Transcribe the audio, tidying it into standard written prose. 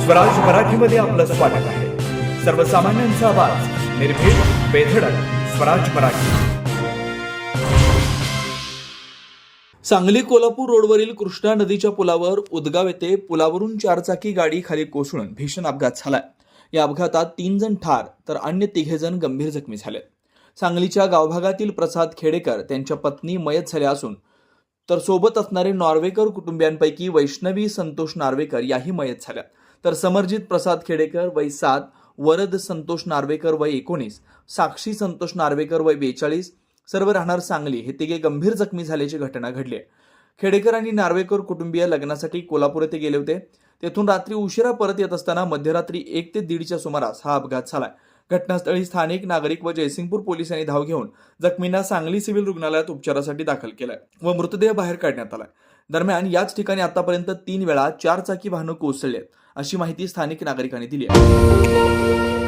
स्वराज मराठीमध्ये आपलं स्वागत आहे। सर्वसामान्यांचा आवाज, निर्भीड, बेधडक, स्वराज मराठी। सांगली कोल्हापूर रोडवरील कृष्णा नदीच्या पुलावर उदगाव येथे पुलावरून चारचाकी गाडी खाली कोसळून भीषण अपघात झाला। या अपघातात 3 जण ठार तर अन्य 3 जण गंभीर जखमी झाले। सांगलीच्या गावभागातील प्रसाद खेडेकर त्यांच्या पत्नी मयत झाल्या असून तर सोबत असणारे नार्वेकर कुटुंबियांपैकी वैष्णवी संतोष नार्वेकर याही मयत झाल्या। तर समरजित प्रसाद खेडेकर वय 7, वरद संतोष नार्वेकर वय 19, साक्षी संतोष नार्वेकर वय 42 सर्व राहणार सांगली हे तिघे गंभीर जखमी झाल्याची घटना घडली आहे। खेडेकर आणि नार्वेकर कुटुंबीय लग्नासाठी कोल्हापूर येथे गेले होते। तेथून रात्री उशिरा परत येत असताना मध्यरात्री 1 ते 1:30च्या सुमारास हा अपघात झाला। घटनास्थळी स्थानिक नागरिक व जयसिंगपूर पोलिसांनी धाव घेऊन जखमींना सांगली सिव्हिल रुग्णालयात उपचारासाठी दाखल केलाय व मृतदेह बाहेर काढण्यात आलाय। दरम्यान याच ठिकाणी आतापर्यंत 3 वेळा चारचाकी वाहनं कोसळली आहेत अशी माहिती स्थानिक नागरिकांनी दिली आहे।